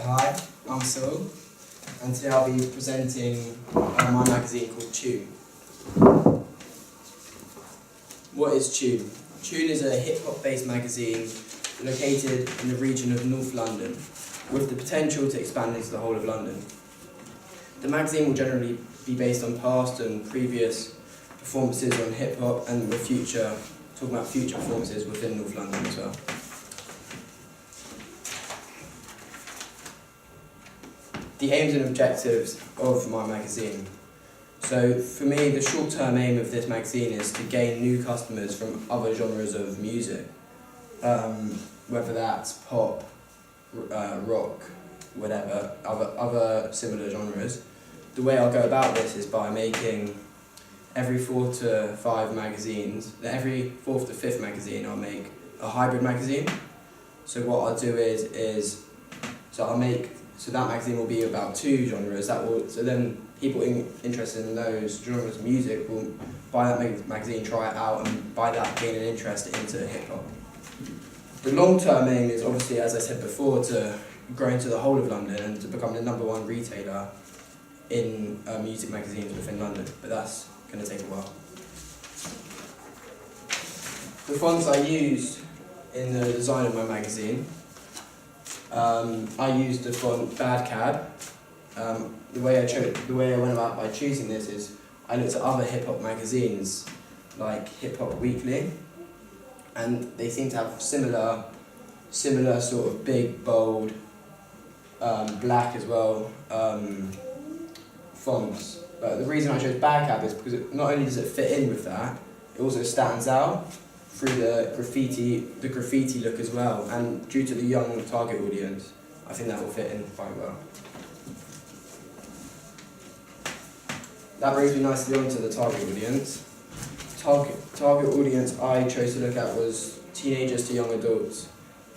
Hi, I'm Saul, and today I'll be presenting my magazine called Tune. What is Tune? Tune is a hip-hop based magazine located in the region of North London, with the potential to expand into the whole of London. The magazine will generally be based on past and previous performances on hip-hop and talking about future performances within North London as well. The aims and objectives of my magazine. So for me, the short-term aim of this magazine is to gain new customers from other genres of music, whether that's pop, rock, whatever, other similar genres. The way I'll go about this is by making every 4 to 5 magazines, every 4th to 5th magazine I'll make a hybrid magazine. So what I'll do is that magazine will be about 2 genres. So then people interested in those genres of music will buy that magazine, try it out, and by that gain an interest into hip hop. The long-term aim is obviously, as I said before, to grow into the whole of London and to become the #1 retailer in music magazines within London, but that's going to take a while. The fonts I used in the design of my magazine, I used the font Bad Cab. The way I went about by choosing this is I looked at other hip hop magazines like Hip Hop Weekly, and they seem to have similar sort of big, bold, black as well fonts. But the reason I chose Bad Cab is because not only does it fit in with that, it also stands out through the graffiti look as well, and due to the young target audience, I think that will fit in quite well. That brings me nicely on to the target audience. Target audience I chose to look at was teenagers to young adults,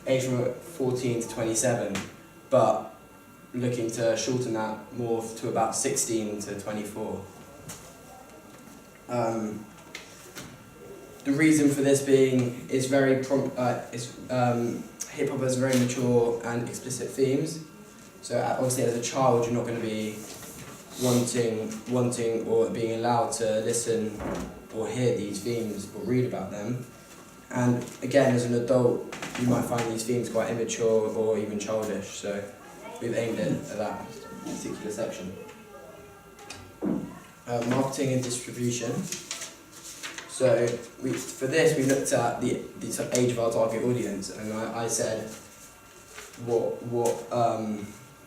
aged from 14 to 27, but looking to shorten that more to about 16 to 24. The reason for this being is hip-hop has very mature and explicit themes. So obviously as a child you're not going to be wanting or being allowed to listen or hear these themes or read about them. And again, as an adult, you might find these themes quite immature or even childish. So we've aimed it at that particular section. Marketing and distribution. So for this we looked at the age of our target audience, and I said what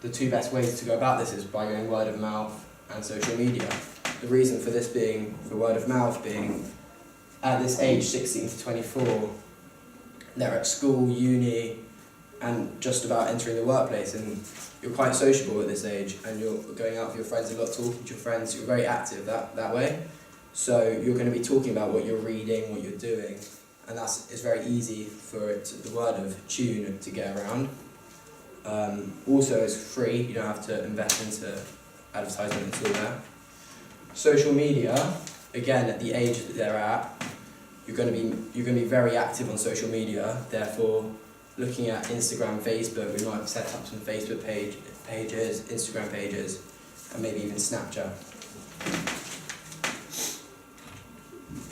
the 2 best ways to go about this is by going word of mouth and social media. The reason for this being, for word of mouth being, at this age, 16 to 24, they're at school, uni, and just about entering the workplace, and you're quite sociable at this age, and you're going out with your friends a lot, talking to your friends, you're very active that way. So you're going to be talking about what you're reading, what you're doing, and it's very easy for the word of Tune to get around. Also, it's free, you don't have to invest into advertisement, it's all there. Social media, again, at the age that they're at, you're going to be very active on social media. Therefore, looking at Instagram, Facebook, we might set up some Facebook pages, Instagram pages, and maybe even Snapchat.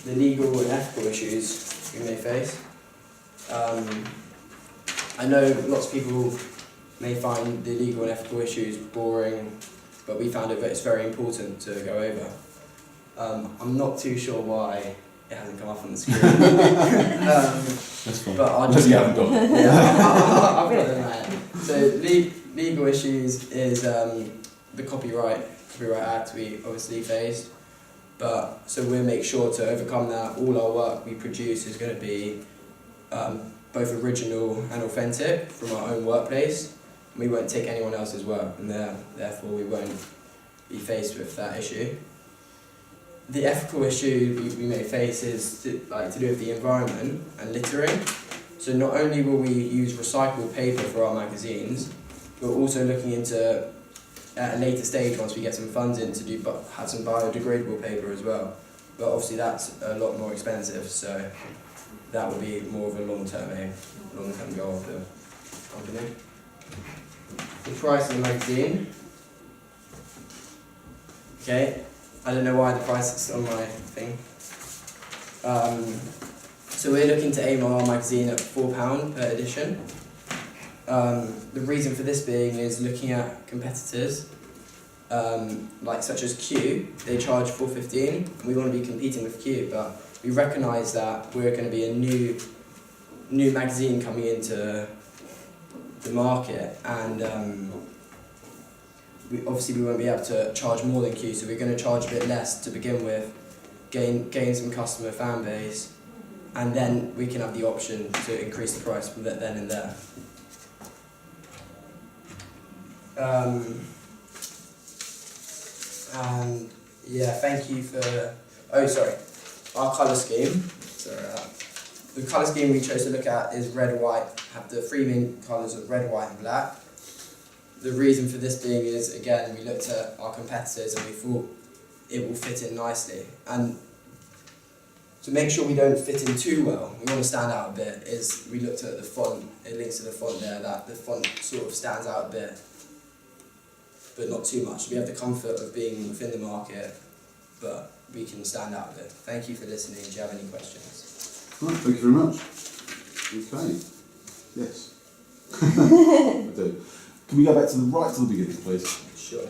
The legal and ethical issues we may face. I know lots of people may find the legal and ethical issues boring, but we found it's very important to go over. I'm not too sure why it hasn't come up on the screen. That's fine. But I'll just haven't got it. Yeah, I'll put it in there. So legal issues is the Copyright Act we obviously faced. But so we'll make sure to overcome that. All our work we produce is going to be both original and authentic from our own workplace. We won't take anyone else's work, and therefore we won't be faced with that issue. The ethical issue we may face is to do with the environment and littering. So not only will we use recycled paper for our magazines, we're also looking into, at a later stage, once we get some funds in, to have some biodegradable paper as well. But obviously that's a lot more expensive, so that will be more of a long-term goal of the company. price of the magazine. Okay, I don't know why the price is on my thing. So we're looking to aim our magazine at £4 per edition. The reason for this being is looking at competitors, like such as Q, they charge £4.15, and we want to be competing with Q, but we recognise that we're going to be a new magazine coming into the market, and we won't be able to charge more than Q, so we're going to charge a bit less to begin with, gain some customer fan base, and then we can have the option to increase the price from then and there. And yeah, thank you for. Oh, sorry. Our colour scheme. The colour scheme we chose to look at is red, white. Have the three main colours of red, white, and black. The reason for this being is, again, we looked at our competitors and we thought it will fit in nicely. And to make sure we don't fit in too well, we want to stand out a bit, is we looked at the font. It links to the font there, that the font sort of stands out a bit, but not too much. We have the comfort of being within the market, but we can stand out a bit. Thank you for listening. Do you have any questions? Right, thank you very much. Okay. Yes. I do. Can we go back to the beginning, please? Sure.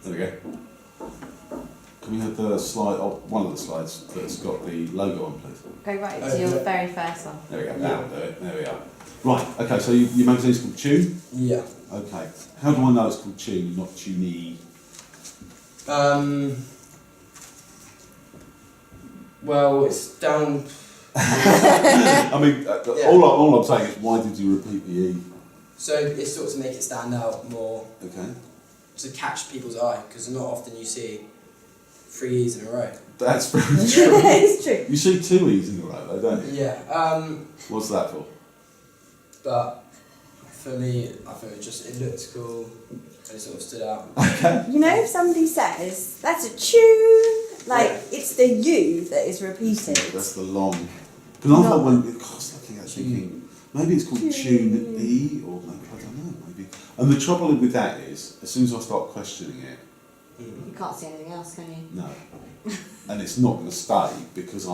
There we go. Can we have the slide, one of the slides that's got the logo on, please? Go right to your very first one. There we go. That'll do it. There we are. Right. Okay. So your magazine's called Tune. Yeah. Okay. How do I know it's called Tune, not Tuney? Well, it's down. I mean, Yeah. all I'm saying is, why did you repeat the E? So it's sort of to make it stand out more, Okay. to catch people's eye, because not often you see 3 E's in a row. That's very true. It's true. You see 2 E's in a row, though, don't you? Yeah. What's that for? But for me, I think it looked cool, and it sort of stood out. You know, if somebody says, that's a tune, like, Yeah. it's the U that is repeated. That's the long. Because I thought I was looking at thinking, maybe it's called Tune E, or maybe, I don't know, maybe. And the trouble with that is, as soon as I start questioning it, You can't see anything else, can you? no. And it's not going to stay, because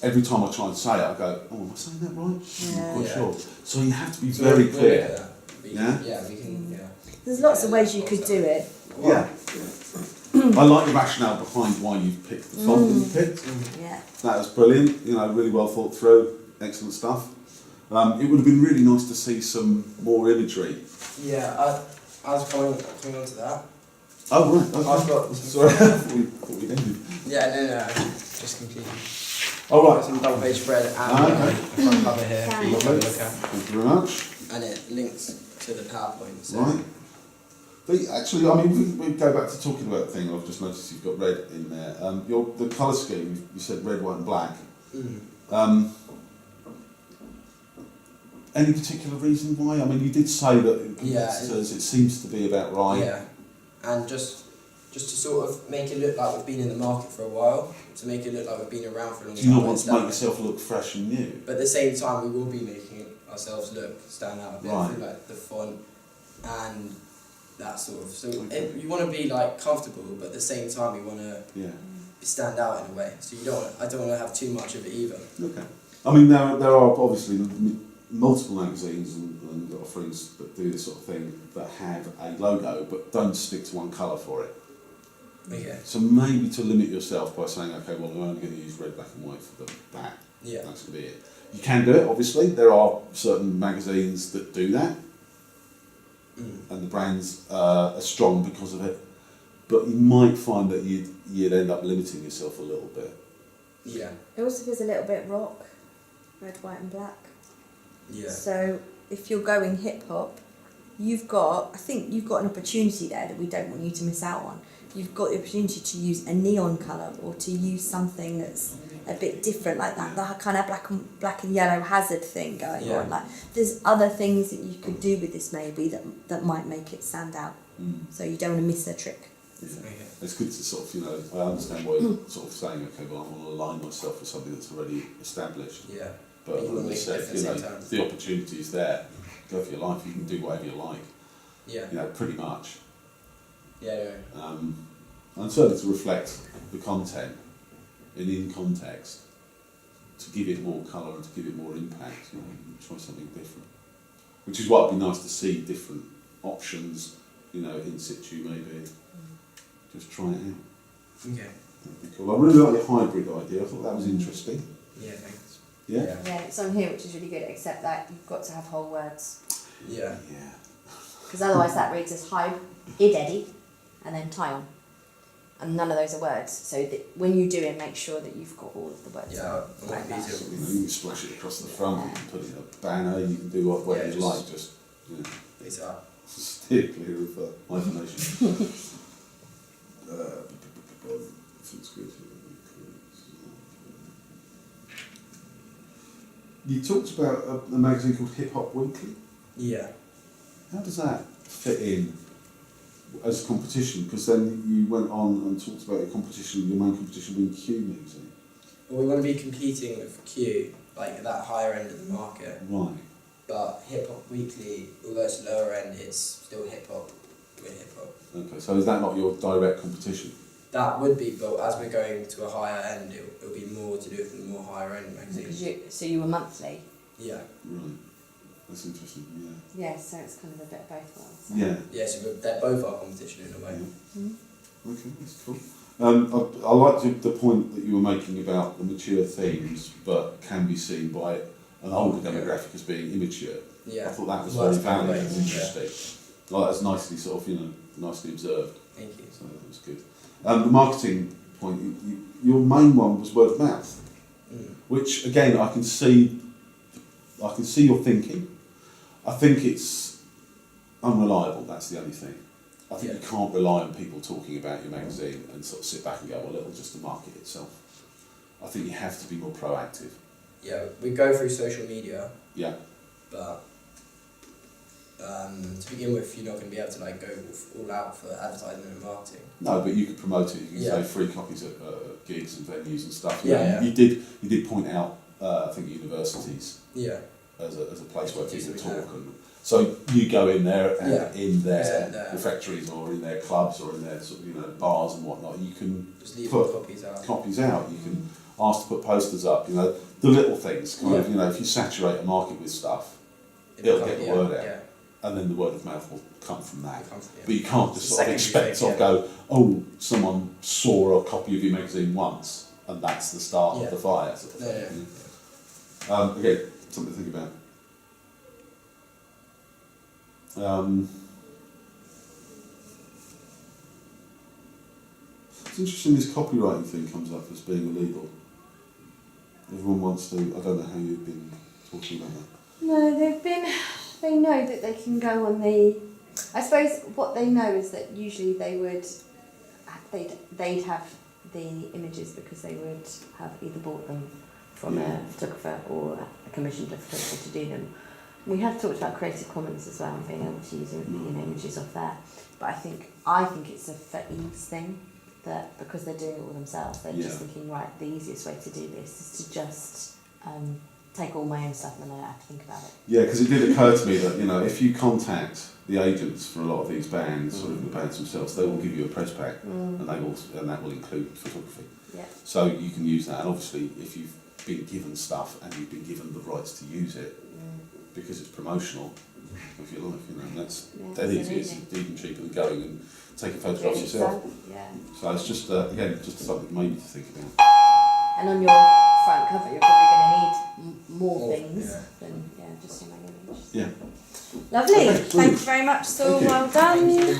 every time I try and say it, I go, oh, am I saying that right? Yeah. I'm not quite Yeah. sure. So you have to be So very we'll clear. look at that. Yeah? Yeah, we can, yeah. There's lots of ways you could do it. Yeah. I like the rationale behind why you've picked the font that you picked. Yeah. That was brilliant, really well thought through, excellent stuff. It would have been really nice to see some more imagery. Yeah, I was coming on to that. Oh, right, okay. I've got Sorry, I thought we'd ended. Yeah, no, just completely. Oh, Got right. some double page spread and Okay. a front cover here for you to have a look at. Thank you very much. And it links to the PowerPoint. So. Right. Actually, we go back to talking about the thing. I've just noticed you've got red in there. The colour scheme, you said red, white and black. Mm. Any particular reason why? You did say that it seems to be about right. Yeah, and just to sort of make it look like we've been in the market for a while, to make it look like we've been around for a long time. Do you not want to make yourself look fresh and new? But at the same time, we will be making ourselves stand out a bit Right. through like the font and that sort of. So you want to be like comfortable, but at the same time, you want to stand out in a way. So I don't want to have too much of it either. Okay. There are obviously multiple magazines and offerings that do this sort of thing that have a logo but don't stick to one colour for it. Okay. So maybe to limit yourself by saying, okay, well, I'm only going to use red, black and white for the back. Yeah. That's going to be it. You can do it, obviously. There are certain magazines that do that. And the brands are strong because of it. But you might find that you'd end up limiting yourself a little bit. Yeah. It also feels a little bit rock, red, white and black. Yeah. So if you're going hip hop, I think you've got an opportunity there that we don't want you to miss out on. You've got the opportunity to use a neon colour or to use something that's a bit different, like that kind of black and yellow hazard thing going on. Like there's other things that you could do with this maybe that might make it stand out. So you don't want to miss a trick. Okay. It's good to sort of, I understand why you're sort of saying, okay, well, I want to align myself with something that's already established. Yeah. But You wanna as I make a said, difference at the same time. the opportunity is there. go for your life. You can do whatever you like. Yeah. You know, pretty much. Yeah. And certainly to reflect the content in context, to give it more colour and to give it more impact. You know, try something different. Which is why it'd be nice to see different options. You know, in situ maybe. Just try it out. Okay. That'd be cool. I really like your hybrid idea. I thought that was interesting. Yeah, thanks. Yeah. Yeah, it's on here, which is really good, except that you've got to have whole words. Yeah. Yeah. Because otherwise that reads as hide, Eddie, and then tie on. And none of those are words. So that when you do it, make sure that you've got all of the words. Yeah, like I that. like You know, you can splash it across the front. You can put it in a banner. You can do whatever Yeah, you just- like. Just these are. steer clear of hyphenation. Looks good. You talked about a magazine called Hip Hop Weekly. Yeah. How does that fit in as a competition? Because then you went on and talked about your competition, your main competition being Q magazine. Well, we want to be competing with Q, like at that higher end of the market. Right. But Hip Hop Weekly, although it's lower end, it's still hip hop. We're hip hop. Okay, so is that not your direct competition? That would be, but as we're going to a higher end, it'll be more to do with the more higher end magazines. So you were monthly? Yeah. Right. That's interesting, yeah. Yeah, so it's kind of a bit of both worlds. So. Yeah. Yeah, so they're both our competition in a way. Mm-hmm. Okay, that's cool. I liked the point that you were making about the mature themes, but can be seen by an older demographic as being immature. Yeah. I thought that was Well, very valid that's and great. interesting. Like, that's nicely sort of, nicely observed. Thank you. So that was good. The marketing point, your main one was word of mouth, which again I can see your thinking. I think it's unreliable. That's the only thing. I think you can't rely on people talking about your magazine and sort of sit back and go, well, it'll just the market itself. I think you have to be more proactive. Yeah, we go through social media. Yeah. But to begin with, you're not going to be able to like go all out for advertising and marketing. No, but you could promote it. You can say free copies at gigs and venues and stuff. You did point out, I think, universities. Yeah. As a place where people Yeah. talk, and so you go in there and in their Present there. refectories or in their clubs or in their sort of, bars and whatnot. You can Just leave put copies out. copies out. You can ask to put posters up. The little things. Kind of, Yeah. if you saturate a market with stuff, it'll get the word out. Yeah. And then the word of mouth will come from that. It comes from- But you can't just It's a sort of secondary expect thing, to go, oh, someone saw a copy of your magazine once, and that's the start of the fire. Sort of thing. Again, something to think about. It's interesting this copywriting thing comes up as being illegal. Everyone wants to, I don't know how you've been talking about that. No, they know that they can go on I suppose what they know is that usually they'd have the images because they would have either bought them from a photographer or a commissioned photographer to do them. We have talked about Creative Commons as well and being able to use images off there. But I think it's a for ease thing, that because they're doing it all themselves, they're just thinking, right, the easiest way to do this is to just take all my own stuff and then I don't have to think about it. Yeah, because it did occur to me that, if you contact the agents for a lot of these bands, or even the bands themselves, they will give you a press pack, and that will include photography. Yeah. So you can use that, and obviously if you've been given stuff and you've been given the rights to use it, because it's promotional, if you like, that's dead easy. It's even cheaper than going and taking photographs yourself. Yeah. So it's just, again, just something maybe to think about. And on your front cover, you're probably going to need more things than just your main image. Yeah. Lovely. Okay, Thanks very much, Saul. Thank you. Well done. Thank you.